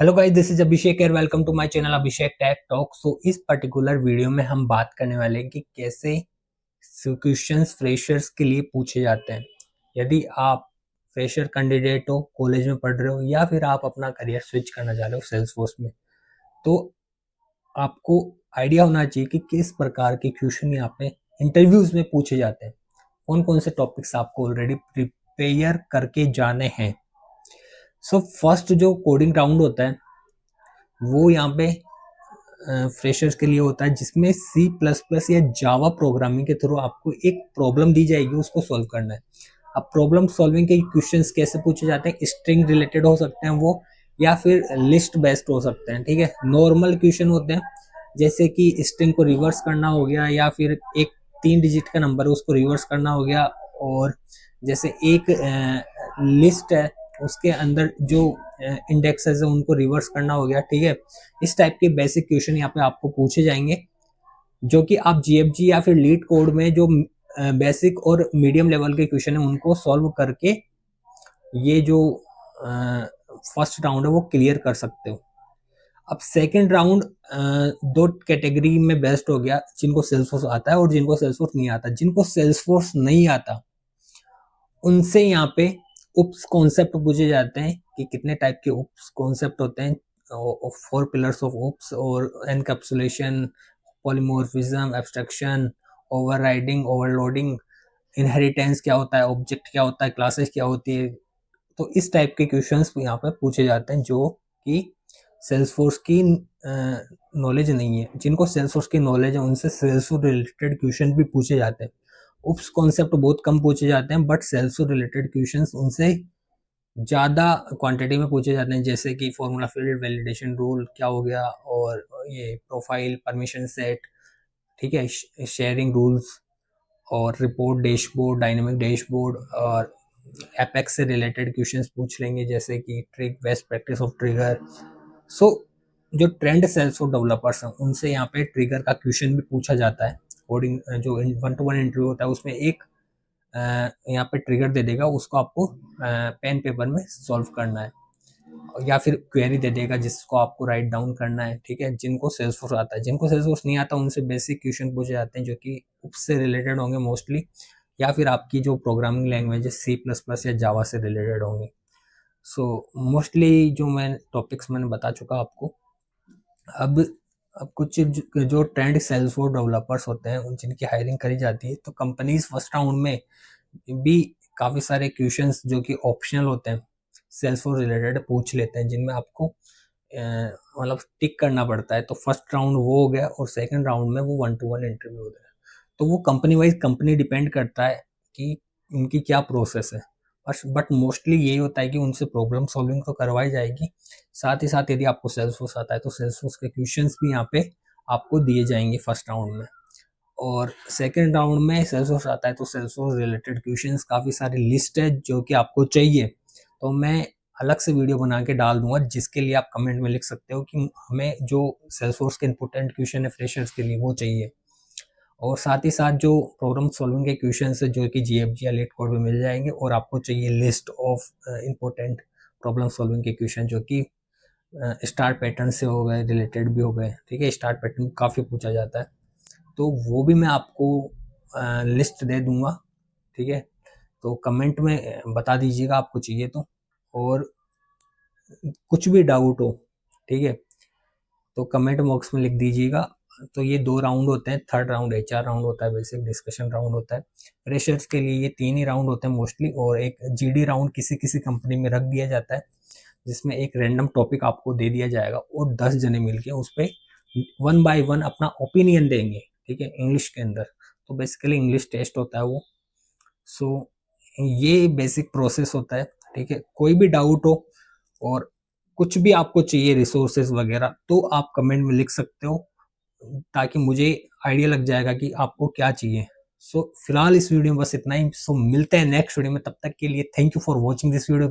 Hello guys, this is Abhishek here welcome to my channel Abhishek tech talk. So इस particular video में हम बात करने वाले हैं कि कैसे क्वेश्चंस फ्रेशर्स के लिए पूछे जाते हैं। यदि आप फ्रेशर कैंडिडेट हो, कॉलेज में पढ़ रहे हो या फिर आप अपना करियर स्विच करना चाह रहे हो सेल्सफोर्स में, तो आपको आइडिया होना चाहिए कि किस प्रकार के क्वेश्चन यहाँ पे इंटरव्यूज में पूछे जाते हैं, कौन कौन से टॉपिक्स आपको ऑलरेडी प्रिपेयर करके जाने हैं। सो फर्स्ट जो कोडिंग राउंड होता है वो यहाँ पे फ्रेशर्स के लिए होता है, जिसमें सी प्लस प्लस या जावा प्रोग्रामिंग के थ्रू आपको एक प्रॉब्लम दी जाएगी, उसको सॉल्व करना है। अब प्रॉब्लम सॉल्विंग के क्वेश्चंस कैसे पूछे जाते हैं, स्ट्रिंग रिलेटेड हो सकते हैं वो, या फिर लिस्ट बेस्ड हो सकते हैं। ठीक है, नॉर्मल क्वेश्चन होते हैं जैसे कि स्ट्रिंग को रिवर्स करना हो गया, या फिर एक 3 डिजिट का नंबर है उसको रिवर्स करना हो गया, और जैसे एक लिस्ट है उसके अंदर जो इंडेक्सेस है उनको रिवर्स करना हो गया। ठीक है, इस टाइप के बेसिक क्वेश्चन यहाँ पे आपको पूछे जाएंगे, जो कि आप जीएफजी या फिर लीड कोड में जो बेसिक और मीडियम लेवल के क्वेश्चन है उनको सॉल्व करके ये जो फर्स्ट राउंड है वो क्लियर कर सकते हो। अब सेकंड राउंड दो कैटेगरी में बेस्ट हो गया, जिनको सेल्सफोर्स आता है और जिनको सेल्सफोर्स नहीं आता। जिनको सेल्सफोर्स नहीं आता उनसे यहाँ पे उप्स कॉन्सेप्ट पूछे जाते हैं कि कितने टाइप के उप्स कॉन्सेप्ट होते हैं, 4 पिलर्स ऑफ उप्स, और encapsulation, polymorphism, abstraction, overriding, overloading, inheritance क्या होता है, ऑब्जेक्ट क्या होता है, क्लासेस क्या होती है। तो इस टाइप के क्वेश्चंस यहाँ पे पूछे जाते हैं जो कि सेल्सफोर्स की नॉलेज नहीं है। जिनको सेल्सफोर्स की नॉलेज है उनसे सेल्सफोर्स रिलेटेड क्वेश्चन भी पूछे जाते हैं। उप्स कॉन्सेप्ट बहुत कम पूछे जाते हैं, बट सेल्सफोर्स रिलेटेड क्वेश्चंस उनसे ज़्यादा क्वांटिटी में पूछे जाते हैं, जैसे कि फॉर्मूला फील्ड, वैलिडेशन रूल क्या हो गया, और ये प्रोफाइल, परमिशन सेट, ठीक है, शेयरिंग रूल्स, और रिपोर्ट, डैशबोर्ड, डायनेमिक डैशबोर्ड, और एपेक्स से रिलेटेड क्वेश्चंस पूछ लेंगे, जैसे कि trick, best practice of trigger. So जो ट्रेंड सेल्स और डेवलपर्स हैं उनसे यहाँ पे ट्रिगर का क्वेश्चन भी पूछा जाता है। कोडिंग जो 1-to-1 इंटरव्यू होता है उसमें एक यहाँ पे ट्रिगर दे देगा, उसको आपको पेन पेपर में सॉल्व करना है, या फिर क्वेरी दे देगा जिसको आपको राइट डाउन करना है। ठीक है, जिनको सेल्सफोर्स आता है, जिनको सेल्सफोर्स नहीं आता उनसे बेसिक क्वेश्चन पूछे जाते हैं जो कि उससे रिलेटेड होंगे मोस्टली, या फिर आपकी जो प्रोग्रामिंग लैंग्वेज है C++ या जावा से रिलेटेड होंगे। सो मोस्टली जो मैं टॉपिक्स मैंने बता चुका आपको। अब अब कुछ जो ट्रेंड सेल्सफोर्स डेवलपर्स होते हैं उन जिनकी हायरिंग करी जाती है, तो कंपनीज फर्स्ट राउंड में भी काफ़ी सारे क्वेश्चंस जो कि ऑप्शनल होते हैं सेल्सफोर्स रिलेटेड पूछ लेते हैं, जिनमें आपको मतलब टिक करना पड़ता है। तो फर्स्ट राउंड वो हो गया, और सेकंड राउंड में वो 1-to-1 इंटरव्यू होता है। तो वो कंपनी वाइज कंपनी डिपेंड करता है कि उनकी क्या प्रोसेस है, बट मोस्टली यही होता है कि उनसे प्रॉब्लम सॉल्विंग तो करवाई जाएगी, साथ ही साथ यदि आपको सेल्सफोर्स आता है तो सेल्सफोर्स के क्वेश्चंस भी यहाँ पे आपको दिए जाएंगे फर्स्ट राउंड में। और सेकेंड राउंड में सेल्सफोर्स आता है तो सेल्सफोर्स रिलेटेड क्वेश्चंस काफ़ी सारी लिस्ट है जो कि आपको चाहिए, तो मैं अलग से वीडियो बना के डाल दूंगा, जिसके लिए आप कमेंट में लिख सकते हो कि हमें जो सेल्सफोर्स के इंपॉर्टेंट क्वेश्चन है फ्रेशर्स के लिए वो चाहिए। और साथ ही साथ जो प्रॉब्लम सॉल्विंग के क्वेश्चन है जो कि जीएफजी या लेट कोड में मिल जाएंगे, और आपको चाहिए list of important problem solving के क्वेश्चन जो कि स्टार पैटर्न से हो गए, रिलेटेड भी हो गए। ठीक है, स्टार पैटर्न काफ़ी पूछा जाता है, तो वो भी मैं आपको लिस्ट दे दूंगा। ठीक है, तो कमेंट में बता दीजिएगा आपको चाहिए तो, और कुछ भी डाउट हो, ठीक है, तो कमेंट बॉक्स में लिख दीजिएगा। तो ये 2 राउंड होते हैं, थर्ड राउंड HR राउंड होता है, बेसिक डिस्कशन राउंड होता है। फ्रेशर्स के लिए ये 3 ही राउंड होते हैं मोस्टली, और एक GD राउंड किसी किसी कंपनी में रख दिया जाता है, जिसमें एक रैंडम टॉपिक आपको दे दिया जाएगा और 10 जने मिलके उस पर 1 बाय 1 अपना ओपिनियन देंगे। ठीक है, इंग्लिश के अंदर, तो बेसिकली इंग्लिश टेस्ट होता है वो। सो ये बेसिक प्रोसेस होता है। ठीक है, कोई भी डाउट हो और कुछ भी आपको चाहिए रिसोर्सेज वगैरह, तो आप कमेंट में लिख सकते हो, ताकि मुझे आइडिया लग जाएगा कि आपको क्या चाहिए। सो फिलहाल इस वीडियो में बस इतना ही। सो मिलते हैं नेक्स्ट वीडियो में, तब तक के लिए thank you for watching this video.